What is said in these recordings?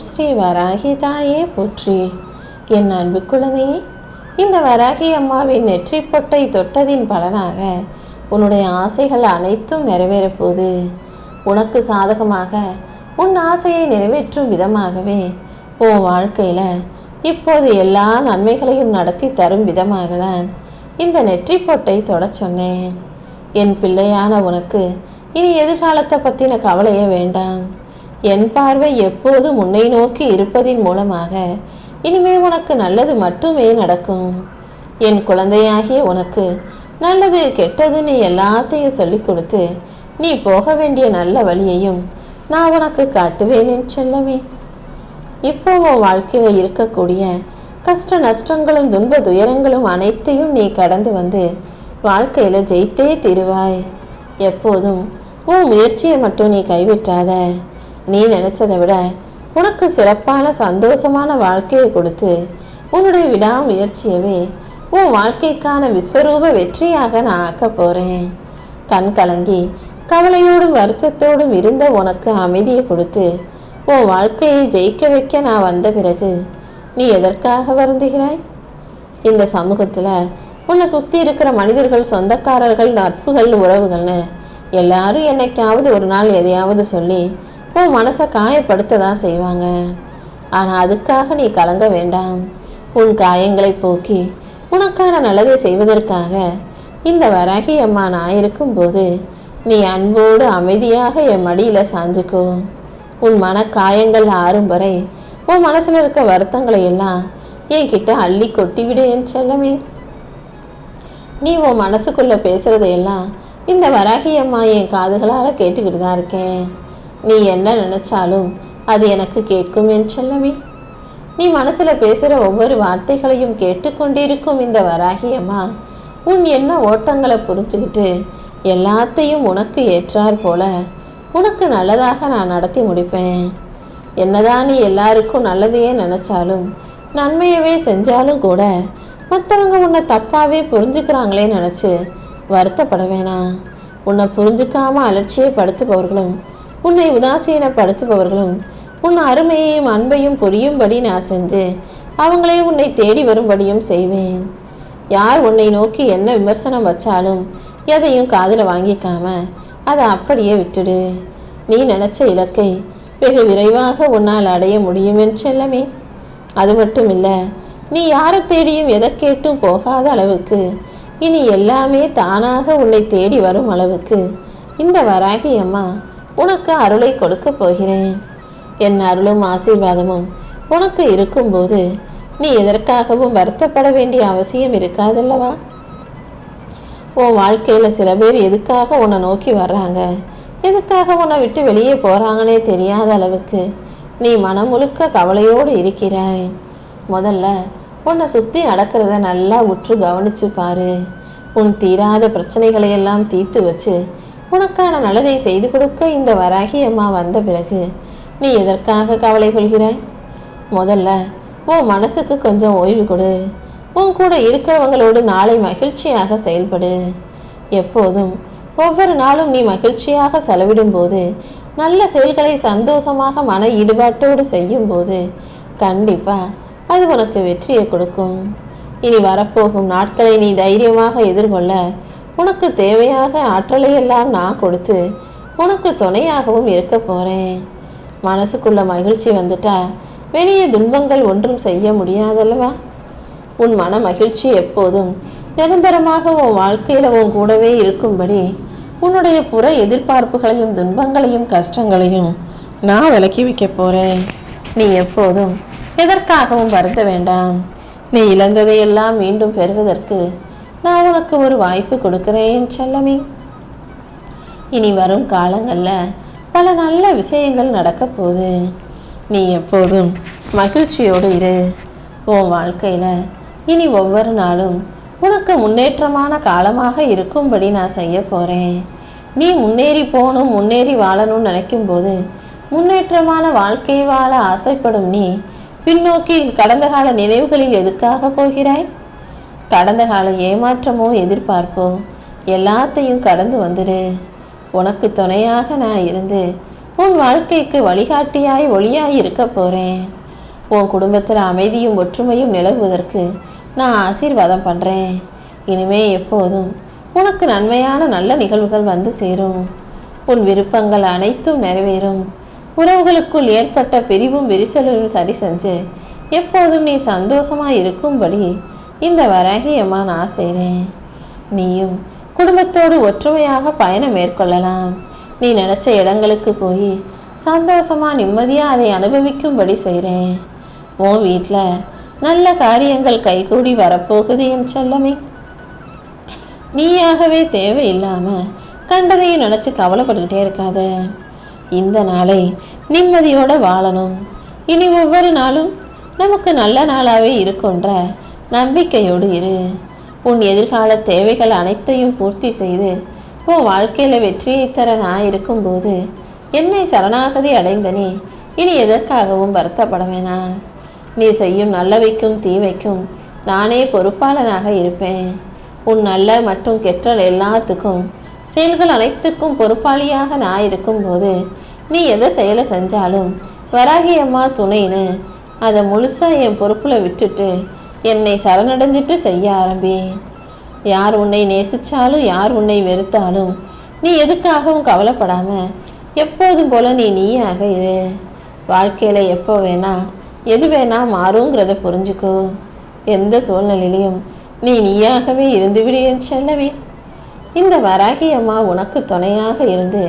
ஸ்ரீ வராகி தாயே போற்றி. என் அன்பு குழந்தையே, இந்த வராகி அம்மாவின் நெற்றி பொட்டை தொட்டதின் பலனாக உன்னுடைய ஆசைகள் அனைத்தும் நிறைவேறப் போது. உனக்கு சாதகமாக உன் ஆசையை நிறைவேற்றும் விதமாகவே உன் வாழ்க்கையில இப்போது எல்லா நன்மைகளையும் நடத்தி தரும் விதமாக தான் இந்த நெற்றி பொட்டை தொட சொன்னேன். என் பிள்ளையான உனக்கு இனி எதிர்காலத்தை பற்றின கவலையே வேண்டாம். என் பார்வை எப்போதும் உன்னை நோக்கி இருப்பதின் மூலமாக இனிமே உனக்கு நல்லது மட்டுமே நடக்கும். என் குழந்தையாகிய உனக்கு நல்லது கெட்டதுன்னு எல்லாத்தையும் சொல்லி கொடுத்து நீ போக வேண்டிய நல்ல வழியையும் நான் உனக்கு காட்டுவேன் என் செல்லமே. இப்போ உன் வாழ்க்கையில் இருக்கக்கூடிய கஷ்ட நஷ்டங்களும் துன்ப துயரங்களும் அனைத்தையும் நீ கடந்து வந்து வாழ்க்கையில் ஜெயித்தே தீருவாய். எப்போதும் உன் முயற்சியை மட்டும் நீ கைவிட்டாத. நீ நினைச்சதை விட உனக்கு சிறப்பான சந்தோஷமான வாழ்க்கையை கொடுத்து உன்னுடைய விடாமுயற்சியவே உன் வாழ்க்கைக்கான விஸ்வரூப வெற்றியாக நான் ஆக்க போறேன். கண் கலங்கி கவலையோடும் வருத்தத்தோடும் இருந்த உனக்கு அமைதியை கொடுத்து உன் வாழ்க்கையை ஜெயிக்க வைக்க நான் வந்த பிறகு நீ எதற்காக வருந்துகிறாய்? இந்த சமூகத்துல உன்னை சுத்தி இருக்கிற மனிதர்கள், சொந்தக்காரர்கள், நட்புகள், உறவுகள்னு எல்லாரும் என்னைக்காவது ஒரு நாள் எதையாவது சொல்லி உன் மனசை காயப்படுத்த தான் செய்வாங்க. ஆனால் அதுக்காக நீ கலங்க வேண்டாம். உன் காயங்களை போக்கி உனக்கான நல்லதை செய்வதற்காக இந்த வராகி அம்மா நான் இருக்கும்போது நீ அன்போடு அமைதியாக என் மடியில் சாஞ்சுக்கோ. உன் மன காயங்கள் ஆறும் வரை உன் மனசில் இருக்க வருத்தங்களை எல்லாம் என்கிட்ட அள்ளி கொட்டிவிடு என் செல்லமே. நீ உன் மனசுக்குள்ள பேசுறதையெல்லாம் இந்த வராகி அம்மா என் காதுகளால் கேட்டுக்கிட்டு தான் இருக்கேன். நீ என்ன நினைச்சாலும் அது எனக்கு கேட்கும் என் செல்லமே. நீ மனசுல பேசுற ஒவ்வொரு வார்த்தைகளையும் கேட்டுக்கொண்டிருக்கும் இந்த வராகி அம்மா உன் என்ன ஓட்டங்களை புரிஞ்சுக்கிட்டு எல்லாத்தையும் உனக்கு ஏற்றார் போல உனக்கு நல்லதாக நான் நடத்தி முடிப்பேன். என்னதான் நீ எல்லாருக்கும் நல்லதையே நினைச்சாலும் நன்மையவே செஞ்சாலும் கூட மற்றவங்க உன்னை தப்பாவே புரிஞ்சுக்கிறாங்களே நினைச்சு வருத்தப்பட வேணாம். உன்னை புரிஞ்சுக்காம அலட்சியப்படுத்துபவர்களும் உன்னை உதாசீனப்படுத்துபவர்களும் உன் அருமையையும் அன்பையும் புரியும்படி நான் செஞ்சு அவங்களே உன்னை தேடி வரும்படியும் செய்வேன். யார் உன்னை நோக்கி என்ன விமர்சனம் வச்சாலும் எதையும் காதில் வாங்கிக்காம அதை அப்படியே விட்டுடு. நீ நினைச்ச இலக்கை வெகு விரைவாக உன்னால் அடைய முடியும் என் செல்லமே. அது மட்டும் இல்லை, நீ யாரை தேடியும் எதை கேட்டும் போகாத அளவுக்கு இனி எல்லாமே தானாக உன்னை தேடி வரும் அளவுக்கு இந்த வராகி அம்மா உனக்கு அருளை கொடுக்க போகிறேன். என் அருளும் ஆசீர்வாதமும் உனக்கு இருக்கும்போது நீ எதற்காகவும் வருத்தப்பட வேண்டிய அவசியம் இருக்காதல்லவா? உன் வாழ்க்கையில சில பேர் எதுக்காக உன்னை நோக்கி வர்றாங்க, எதுக்காக உன்னை விட்டு வெளியே போறாங்கன்னே தெரியாத அளவுக்கு நீ மனம் முழுக்க கவலையோடு இருக்கிறாய். முதல்ல உன்னை சுத்தி நடக்கிறத நல்லா உற்று கவனிச்சு பாரு. உன் தீராத பிரச்சனைகளை எல்லாம் தீர்த்து வச்சு உனக்கான நல்லதை செய்து கொடுக்க இந்த வராகி அம்மா வந்த பிறகு நீ எதற்காக கவலை கொள்கிறாய்? முதல்ல உன் மனசுக்கு கொஞ்சம் ஓய்வு கொடு. உன் கூட இருக்கிறவங்களோடு நாளை மகிழ்ச்சியாக செயல்படு. எப்போதும் ஒவ்வொரு நாளும் நீ மகிழ்ச்சியாக செலவிடும் போது, நல்ல செயல்களை சந்தோஷமாக மன ஈடுபாட்டோடு செய்யும் போது கண்டிப்பா அது உனக்கு வெற்றியை கொடுக்கும். இனி வரப்போகும் நாட்களை நீ தைரியமாக எதிர்கொள்ள உனக்கு தேவையாக ஆற்றலை எல்லாம் நான் கொடுத்து உனக்கு துணையாகவும் இருக்க போறேன். மனசுக்குள்ள மகிழ்ச்சி வந்துட்டா வெளியே துன்பங்கள் ஒன்றும் செய்ய முடியாதல்லவா? உன் மன மகிழ்ச்சி எப்போதும் நிரந்தரமாக உன் வாழ்க்கையில உன் கூடவே இருக்கும்படி உன்னுடைய புற எதிர்பார்ப்புகளையும் துன்பங்களையும் கஷ்டங்களையும் நான் விலக்கி வைக்க போறேன். நீ எப்போதும் எதற்காகவும் வருந்த வேண்டாம். நீ இழந்ததையெல்லாம் மீண்டும் பெறுவதற்கு நான் உனக்கு ஒரு வாய்ப்பு கொடுக்கிறேன் செல்லமே. இனி வரும் காலங்கள்ல பல நல்ல விஷயங்கள் நடக்க போகுது. நீ எப்போதும் மகிழ்ச்சியோடு இரு. உன் வாழ்க்கையில இனி ஒவ்வொரு நாளும் உனக்கு முன்னேற்றமான காலமாக இருக்கும்படி நான் செய்ய போறேன். நீ முன்னேறி போகணும், முன்னேறி வாழணும்னு நினைக்கும் போது முன்னேற்றமான வாழ்க்கை வாழ ஆசைப்படும் நீ பின்னோக்கி கடந்த கால நினைவுகளில் எதுக்காக போகிறாய்? கடந்த கால ஏமாற்றமோ எதிர்பார்ப்போ எல்லாத்தையும் கடந்து வந்துடு. உனக்கு துணையாக நான் இருந்து உன் வாழ்க்கைக்கு வழிகாட்டியாய் ஒளியாய் இருக்க போறேன். உன் குடும்பத்தில் அமைதியும் ஒற்றுமையும் நிலவுவதற்கு நான் ஆசீர்வாதம் பண்றேன். இனிமே எப்போதும் உனக்கு நன்மையான நல்ல நிகழ்வுகள் வந்து சேரும். உன் விருப்பங்கள் அனைத்தும் நிறைவேறும். உறவுகளுக்குள் ஏற்பட்ட பிரிவும் விரிசலும் சரி செஞ்சு எப்போதும் நீ சந்தோஷமா இருக்கும்படி இந்த வராகி அம்மா நான் செய்கிறேன். நீயும் குடும்பத்தோடு ஒற்றுமையாக பயணம் மேற்கொள்ளலாம். நீ நினைச்ச இடங்களுக்கு போய் சந்தோஷமா நிம்மதியா அதை அனுபவிக்கும்படி செய்கிறேன். உன் வீட்டில் நல்ல காரியங்கள் கைகூடி வரப்போகுது என் செல்லமே. நீயாகவே தேவையில்லாம கண்டதையும் நினைச்சு கவலைப்பட்டுக்கிட்டே இருக்காத. இந்த நாளை நிம்மதியோட வாழணும். இனி ஒவ்வொரு நாளும் நமக்கு நல்ல நாளாவே இருக்குன்ற நம்பிக்கையோடு இரு. உன் எதிர்கால தேவைகள் அனைத்தையும் பூர்த்தி செய்து உன் வாழ்க்கையில வெற்றியை தர நான் இருக்கும்போது என்னை சரணாகதி அடைந்த நீ இனி எதற்காகவும் வருத்தப்பட வேணாம். நீ செய்யும் நல்லவைக்கும் தீமைக்கும் நானே பொறுப்பாளனாக இருப்பேன். உன் நல்ல மற்றும் கெட்டல் எல்லாத்துக்கும் செயல்கள் அனைத்துக்கும் பொறுப்பாளியாக நான் இருக்கும்போது நீ எதை செயலை செஞ்சாலும் வராகி அம்மா துணைன்னு அதை முழுசா என் பொறுப்புல விட்டுட்டு என்னை சரணடைஞ்சிட்டு செய்ய ஆரம்பி. யார் உன்னை நேசிச்சாலும் யார் உன்னை வெறுத்தாலும் நீ எதுக்காகவும் கவலைப்படாம எப்போதும் போல நீ நீயாக இரு. வாழ்க்கையில எப்போ வேணா எது வேணா மாறுங்கிறத புரிஞ்சுக்கோ. எந்த சூழ்நிலையிலையும் நீ நீயாகவே இருந்துவிடு என் செல்லவே. இந்த வராகி அம்மா உனக்கு துணையாக இருந்து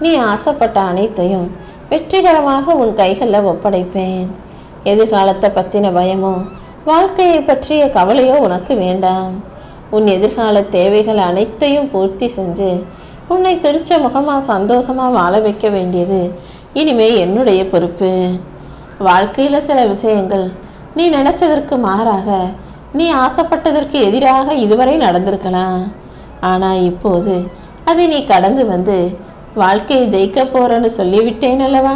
நீ ஆசைப்பட்ட அனைத்தையும் வெற்றிகரமாக உன் கைகளில் ஒப்படைப்பேன். எதிர்காலத்தை பற்றின பயமோ வாழ்க்கையை பற்றிய கவலையோ உனக்கு வேண்டாம். உன் எதிர்கால தேவைகள் அனைத்தையும் பூர்த்தி செஞ்சு உன்னை சிரிச்ச முகமா சந்தோஷமா வாழ வைக்க வேண்டியது இனிமே என்னுடைய பொறுப்பு. வாழ்க்கையில சில விஷயங்கள் நீ நினைச்சதற்கு மாறாக நீ ஆசைப்பட்டதற்கு எதிராக இதுவரை நடந்திருக்கலாம். ஆனா இப்போது அதை நீ கடந்து வந்து வாழ்க்கையை ஜெயிக்க போறன்னு சொல்லிவிட்டேன் அல்லவா.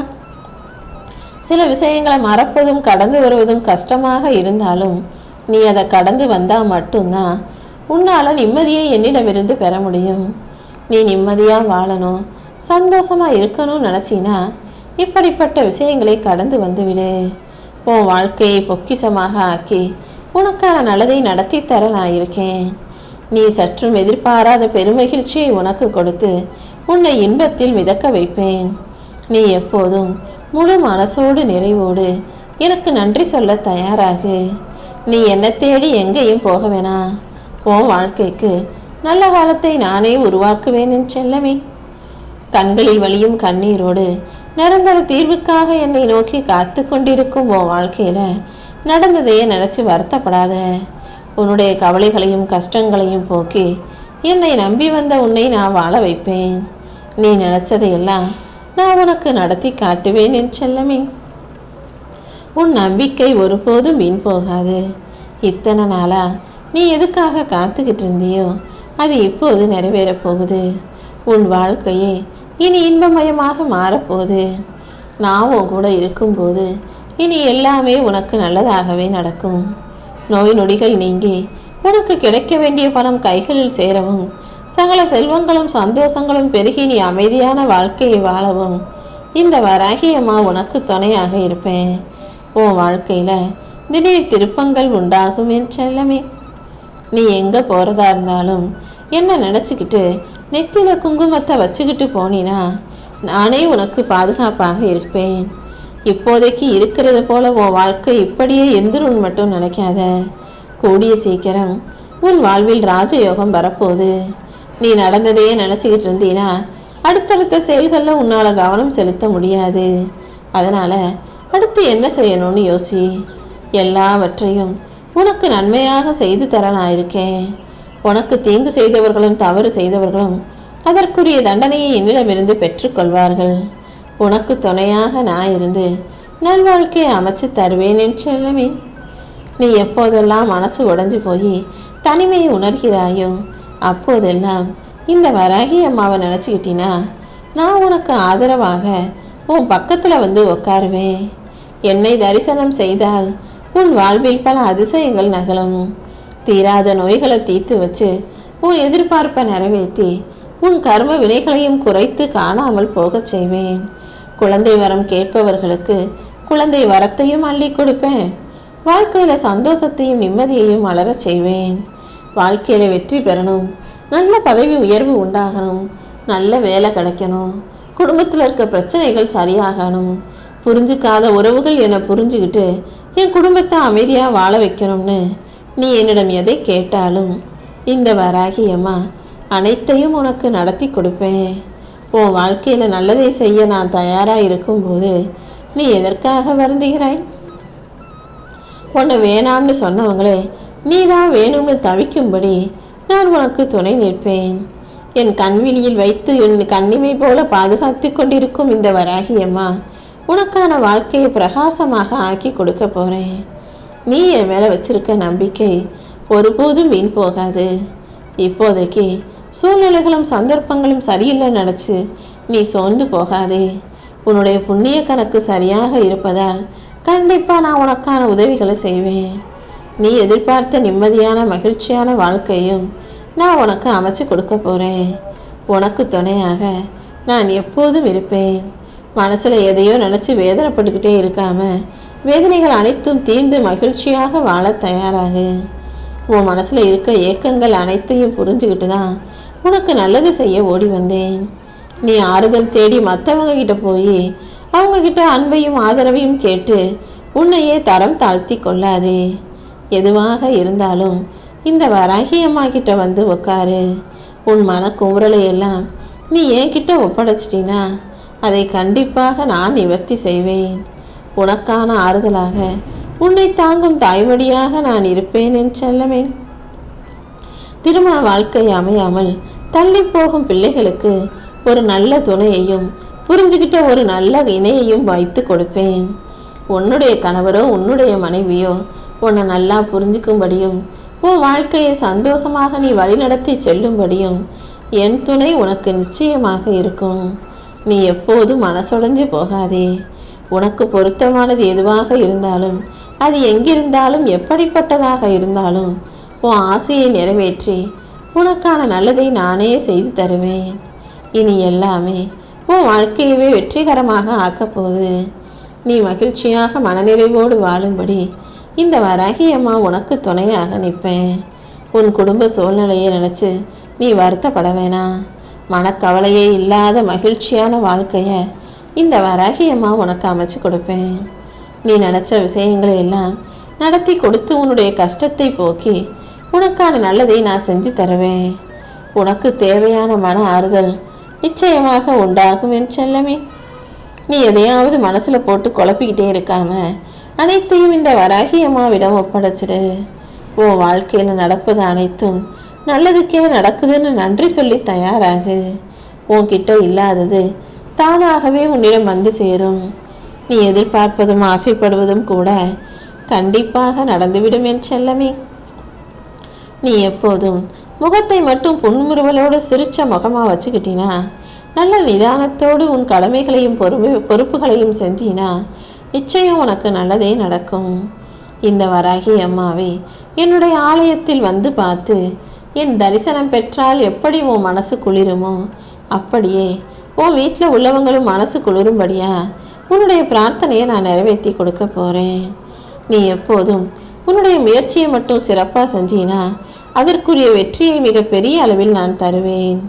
சில விஷயங்களை மறப்பதும் கடந்து வருவதும் கஷ்டமாக இருந்தாலும் நீ அதை கடந்து வந்தா மட்டும்தான் உன்னால நிம்மதியை என்னிடமிருந்து பெற முடியும். நீ நிம்மதியா வாழணும், சந்தோஷமா இருக்கணும்னு நினைச்சினா இப்படிப்பட்ட விஷயங்களை கடந்து வந்துவிடு. உன் வாழ்க்கையை பொக்கிஷமாக ஆக்கி உனக்கான நல்லதை நடத்தி தர நான் இருக்கேன். நீ சற்றும் எதிர்பாராத பெருமகிழ்ச்சியை உனக்கு கொடுத்து உன்னை இன்பத்தில் மிதக்க வைப்பேன். நீ எப்போதும் முழு மனசோடு நிறைவோடு எனக்கு நன்றி சொல்ல தயாராகு. நீ என்னை தேடி எங்கேயும் போக வேணாம். உன் வாழ்க்கைக்கு நல்ல காலத்தை நானே உருவாக்குவேன் என் செல்லமே. கண்களில் வலியும் கண்ணீரோடு நிரந்தர தீர்வுக்காக என்னை நோக்கி காத்து கொண்டிருக்கும் உன் வாழ்க்கையில நடந்ததையே நினைச்சு வருத்தப்படாத. உன்னுடைய கவலைகளையும் கஷ்டங்களையும் போக்கி என்னை நம்பி வந்த உன்னை நான் வாழ வைப்பேன். நீ நினைச்சதையெல்லாம் நான் உனக்கு நடத்தி காட்டுவேன் என் செல்லமே. உன் நம்பிக்கை ஒருபோதும் வீண் போகாது. இத்தனை நாளா நீ எதுக்காக காத்துக்கிட்டு இருந்தியோ அது இப்போது நிறைவேற போகுது. உன் வாழ்க்கையே இனி இன்பமயமாக மாறப்போகுது. நான் உன் கூட இருக்கும்போது இனி எல்லாமே உனக்கு நல்லதாகவே நடக்கும். நோய் நொடிகள் நீங்கி உனக்கு கிடைக்க வேண்டிய பணம் கைகளில் சேரவும் சகல செல்வங்களும் சந்தோஷங்களும் பெருகி நீ அமைதியான வாழ்க்கையை வாழவும் இந்த வராகி அம்மா உனக்கு துணையாக இருப்பேன். உன் வாழ்க்கையில திடீர் திருப்பங்கள் உண்டாகும் என் செல்லமே. நீ எங்க போறதா இருந்தாலும் என்ன நினைச்சுக்கிட்டு நெத்தியில குங்குமத்தை வச்சுக்கிட்டு போனினா நானே உனக்கு பாதுகாப்பாக இருப்பேன். இப்போதைக்கு இருக்கிறது போல உன் வாழ்க்கை இப்படியே எந்திரன் மட்டும் நினைக்காத. கூடிய சீக்கிரம் உன் வாழ்வில் ராஜயோகம் வரப்போகுது. நீ நடந்ததையே நினைச்சுக்கிட்டு இருந்தீனா அடுத்தடுத்த செயல்கள்ல உன்னால கவனம் செலுத்த முடியாது. அதனால அடுத்து என்ன செய்யணும்னு யோசி. எல்லாவற்றையும் உனக்கு நன்மையாக செய்து தர நான் இருக்கேன். உனக்கு தீங்கு செய்தவர்களும் தவறு செய்தவர்களும் அதற்குரிய தண்டனையை என்னிடமிருந்து பெற்றுக்கொள்வார்கள். உனக்கு துணையாக நான் இருந்து நல்வாழ்க்கையை அமைச்சு தருவேன் என் செல்லமே. நீ எப்போதெல்லாம் மனசு உடைஞ்சு போய் தனிமையை உணர்கிறாயோ அப்போதெல்லாம் இந்த வராகி அம்மாவை நினச்சிக்கிட்டினா நான் உனக்கு ஆதரவாக உன் பக்கத்தில் வந்து உட்காருவேன். என்னை தரிசனம் செய்தால் உன் வாழ்வில் பல அதிசயங்கள் நகலும். தீராத நோய்களை தீர்த்து வச்சு உன் எதிர்பார்ப்பை நிறைவேற்றி உன் கர்ம வினைகளையும் குறைத்து காணாமல் போகச் செய்வேன். குழந்தை வரம் கேட்பவர்களுக்கு குழந்தை வரத்தையும் அள்ளி கொடுப்பேன். வாழ்க்கையில சந்தோஷத்தையும் நிம்மதியையும் மலர செய்வேன். வாழ்க்கையில வெற்றி பெறணும், நல்ல பதவி உயர்வு உண்டாகணும், நல்ல வேலை கிடைக்கணும், குடும்பத்தில் இருக்க பிரச்சனைகள் சரியாகணும், புரிஞ்சுக்காத உறவுகள் என்னை புரிஞ்சுக்கிட்டு என் குடும்பத்தை அமைதியாக வாழ வைக்கணும்னு நீ என்னிடம் எதை கேட்டாலும் இந்த வராகி அம்மா அனைத்தையும் உனக்கு நடத்தி கொடுப்பேன். உன் வாழ்க்கையில் நல்லதை செய்ய நான் தயாராக இருக்கும்போது நீ எதற்காக வருந்துகிறாய்? உன்னை வேணாம்னு சொன்னவங்களே நீ தான் வேணும்னு தவிக்கும்படி நான் உனக்கு துணை நிற்பேன். என் கண்விழியில் வைத்து என் கண்ணிமை போல பாதுகாத்து கொண்டிருக்கும் இந்த வராகி அம்மா உனக்கான வாழ்க்கையை பிரகாசமாக ஆக்கி கொடுக்க போறேன். நீ என் மேல வச்சிருக்க நம்பிக்கை ஒருபோதும் வீண் போகாது. இப்போதைக்கு சூழ்நிலைகளும் சந்தர்ப்பங்களும் சரியில்லைன்னு நினைச்சு நீ சோர்ந்து போகாதே. உன்னுடைய புண்ணிய கணக்கு சரியாக இருப்பதால் கண்டிப்பா நான் உனக்கான உதவிகளை செய்வேன். நீ எதிர்பார்த்த நிம்மதியான மகிழ்ச்சியான வாழ்க்கையும் நான் உனக்கு அமைச்சு கொடுக்க போறேன். உனக்கு துணையாக நான் எப்போதும் இருப்பேன். மனசுல எதையோ நினைச்சு வேதனைப்பட்டுக்கிட்டே இருக்காம வேதனைகள் அனைத்தும் தீர்ந்து மகிழ்ச்சியாக வாழ தயாராகு. உன் மனசுல இருக்க ஏக்கங்கள் அனைத்தையும் புரிஞ்சுக்கிட்டு தான் உனக்கு நல்லது செய்ய ஓடி வந்தேன். நீ ஆறுதல் தேடி மற்றவங்க கிட்ட போய் அவங்க கிட்ட அன்பையும் ஆதரவையும் கேட்டு உன்னையே தரம் தாழ்த்தி கொள்ளாதே. எதுவாக இருந்தாலும் இந்த வராகி அம்மா கிட்ட வந்து உட்காரு. உன் மன குமுறலை எல்லாம் நீ என்கிட்ட ஒப்படைச்சிட்டினா அதை கண்டிப்பாக நான் நிவர்த்தி செய்வேன். உனக்கான ஆறுதலாக உன்னை தாங்கும் தாய்மடியாக நான் இருப்பேன் என் செல்லமே. திருமண வாழ்க்கை அமையாமல் தள்ளி போகும் பிள்ளைகளுக்கு ஒரு நல்ல துணையையும் புரிஞ்சுக்கிட்ட ஒரு நல்ல இணையையும் வைத்து கொடுப்பேன். உன்னுடைய கணவரோ உன்னுடைய மனைவியோ உன்னை நல்லா புரிஞ்சுக்கும்படியும் உன் வாழ்க்கையை சந்தோஷமாக நீ வழிநடத்தி செல்லும்படியும் என் துணை உனக்கு நிச்சயமாக இருக்கும். நீ எப்போதும் மனசுடைஞ்சு போகாதே. உனக்கு பொருத்தமானது எதுவாக இருந்தாலும் அது எங்கிருந்தாலும் எப்படிப்பட்டதாக இருந்தாலும் உன் ஆசையை நிறைவேற்றி உனக்கான நல்லதை நானே செய்து தருவேன். இனி எல்லாமே உன் வாழ்க்கையவே வெற்றிகரமாக ஆக்கப்போகுது. நீ மகிழ்ச்சியாக மனநிறைவோடு வாழும்படி இந்த வராகி அம்மா உனக்கு துணையாக நிற்பேன். உன் குடும்ப சூழ்நிலையை நினைச்சு நீ வருத்தப்பட வேணாம். மனக்கவலையே இல்லாத மகிழ்ச்சியான வாழ்க்கையை இந்த வராகி அம்மா உனக்கு அமைச்சு கொடுப்பேன். நீ நினைச்ச விஷயங்களை எல்லாம் நடத்தி கொடுத்து உன்னுடைய கஷ்டத்தை போக்கி உனக்கான நல்லதை நான் செஞ்சு தருவேன். உனக்கு தேவையான மன ஆறுதல் நிச்சயமாக உண்டாகும் என் செல்லமே. நீ எதையாவது மனசுல போட்டு குழப்பிக்கிட்டே இருக்காம அனைத்தையும் இந்த வராகி அம்மாவிடம் ஒப்படைச்சிடு. உன் வாழ்க்கையில நடப்பது அனைத்தும் நல்லதுக்கே நடக்குதுன்னு நன்றி சொல்லி தயாராகு. உன்கிட்ட இல்லாதது தானாகவே உன்னிடம் வந்து சேரும். நீ எதிர்பார்ப்பதும் ஆசைப்படுவதும் கூட கண்டிப்பாக நடந்துவிடும் என் செல்லமே. நீ எப்போதும் முகத்தை மட்டும் புன்முறுவலோடு சிரிச்ச முகமா வச்சுக்கிட்டினா, நல்ல நிதானத்தோடு உன் கடமைகளையும் பொறுப்புகளையும் செஞ்சினா நிச்சயம் உனக்கு நல்லதே நடக்கும். இந்த வராகி அம்மாவை என்னுடைய ஆலயத்தில் வந்து பார்த்து என் தரிசனம் பெற்றால் எப்படி உன் மனசு குளிருமோ அப்படியே உன் வீட்டில் உள்ளவங்களும் மனசு குளிரும்படியா உன்னுடைய பிரார்த்தனையை நான் நிறைவேற்றி கொடுக்க போறேன். நீ எப்போதும் உன்னுடைய முயற்சியை மட்டும் சிறப்பாக செஞ்சினா அதற்குரிய வெற்றியை மிக பெரிய அளவில் நான் தருவேன்.